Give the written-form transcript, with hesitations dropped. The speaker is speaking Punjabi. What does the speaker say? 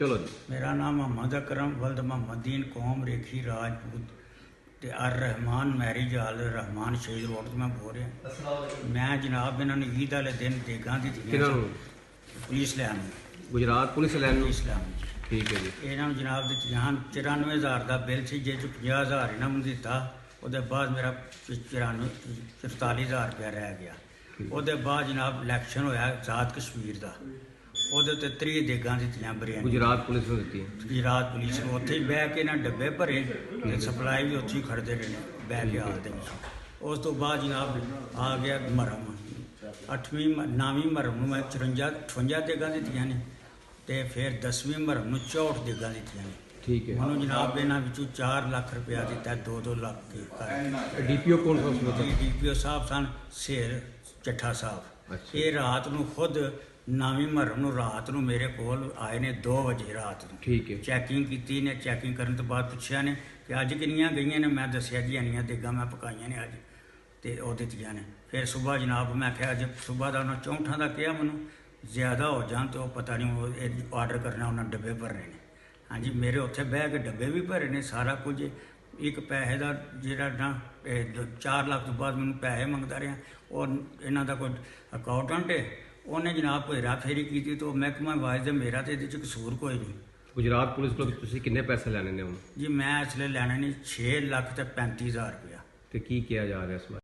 चलो जी। मेरा नाम मोहम्मद अकरम वल्द मोहम्मदीन कौम रेखी राजपूत ते अर रहमान मैरिज हाल रहमान शहीद रोड तो मैं बोल रहा। मैं जनाब इन्होंने ईद वाले दिन देगा दी पुलिस लैन गुजरात पुलिस लैन पुलिस लैन ठीक है जी। इन्होंने जनाब दी 94,000 का बिल से जे 50,000 इन्होंने दिता। उसके बाद मेरा 44,000 रुपया रह गया। उसके बाद जनाब इलैक्शन होया आज़ाद कश्मीर का ਉਹਦੇ ਤੇ 30 ਦੇਗਾਂ ਦਿੱਤੀਆਂ ਬਿਰਿਆਨੀ गुजरात पुलिस ने दी ਗੁਜਰਾਤ ਪੁਲਿਸ ਨੂੰ ਉੱਥੇ ਹੀ ਬਹਿ ਕੇ ਇਹਨਾਂ ਡੱਬੇ ਭਰੇ ਤੇ ਸਪਲਾਈ ਵੀ ਉੱਥੇ ਹੀ ਖੜਦੇ ਰਹੇ ਨੇ ਬਹਿ ਕੇ ਹਾਲ ਦੇ ਵਿੱਚ। ਉਸ ਤੋਂ ਬਾਅਦ ਜਨਾਬ ਆ ਗਿਆ ਮਰਮ 8ਵੀਂ 9ਵੀਂ ਮਰਮ ਨੂੰ ਮੈਂ 58 ਦੇਗਾਂ ਦਿੱਤੀਆਂ ਨੇ ਤੇ ਫਿਰ 10ਵੀਂ ਮਰਮ ਨੂੰ 64 ਦੇਗਾਂ ਦਿੱਤੀਆਂ ਨੇ। ठीक है। ਮੈਨੂੰ ਜਨਾਬ ਇਹਨਾਂ ਵਿੱਚੋਂ 4 ਲੱਖ ਰੁਪਇਆ ਦਿੱਤਾ 2-2 ਲੱਖ ਕੇ डीपीओ कौन सा उसमें? ਡੀਪੀਓ ਸਾਹਿਬ ਸਨ ਸ਼ੇਰ ਚੱਠਾ ਸਾਹਿਬ। अच्छा। ਇਹ ਰਾਤ ਨੂੰ ਖੁਦ 9ਵੀਂ ਮਹਰਮ ਨੂੰ ਰਾਤ ਨੂੰ ਮੇਰੇ ਕੋਲ ਆਏ ਨੇ 2 ਵਜੇ ਰਾਤ ਨੂੰ। ठीक है। ਚੈਕਿੰਗ ਕੀਤੀ ਨੇ। ਚੈਕਿੰਗ ਕਰਨ ਤੋਂ ਬਾਅਦ ਪੁੱਛਿਆ ਨੇ ਕਿ ਅੱਜ ਕਿੰਨੀਆਂ ਗਈਆਂ ਨੇ। ਮੈਂ ਦੱਸਿਆ ਜੀ ਇੰਨੀਆਂ ਦੇਗਾਂ ਮੈਂ ਪਕਾਈਆਂ ਨੇ ਅੱਜ ਤੇ ਉਹ ਦਿੱਤੀਆਂ ਨੇ। ਫਿਰ ਸਵੇਰ ਜਨਾਬ ਮੈਂ ਕਿਹਾ ਅੱਜ ਸਵੇਰ ਦਾ ਉਹਨਾਂ 64 ਦਾ ਕਿਹਾ ਮੈਨੂੰ ਜ਼ਿਆਦਾ ਹੋ ਜਾਣ ਤਾਂ ਉਹ ਪਤਾ ਨਹੀਂ ਉਹ ਆਰਡਰ ਕਰਨਾ ਉਹਨਾਂ ਡੱਬੇ ਭਰਨੇ ਨੇ। ਹਾਂਜੀ ਮੇਰੇ ਉੱਥੇ ਬਹਿ ਕੇ ਡੱਬੇ ਵੀ ਭਰੇ ਨੇ ਸਾਰਾ ਕੁਝ। ਇੱਕ ਪੈਸੇ ਦਾ ਜਿਹੜਾ ਨਾ 4 ਲੱਖ ਤੋਂ ਬਾਅਦ ਮੈਨੂੰ ਪੈਸੇ ਮੰਗਦਾ ਰਿਹਾ। ਉਹ ਇਹਨਾਂ ਦਾ ਕੋਈ ਅਕਾਊਂਟੈਂਟ ਹੈ ਉਹਨੇ ਜਨਾਬ ਹੇਰਾ ਫੇਰੀ ਕੀਤੀ ਤਾਂ ਮਹਿਕਮਾ ਵਾਇਜ਼ ਮੇਰਾ ਤੇ ਇਹਦੇ 'ਚ ਕਸੂਰ ਕੋਈ ਨਹੀਂ। गुजरात पुलिस को ਤੁਸੀਂ ਕਿੰਨੇ ਪੈਸੇ ਲੈਣੇ ਨੇ ਹੁਣ? ਜੀ ਮੈਂ ਇਸ ਲਈ ਲੈਣੇ ਨਹੀਂ 6 ਲੱਖ ਤੇ 35,000 ਰੁਪਇਆ। ਤੇ ਕੀ ਕਿਹਾ ਜਾ ਰਿਹਾ ਇਸ ਬਾਰੇ?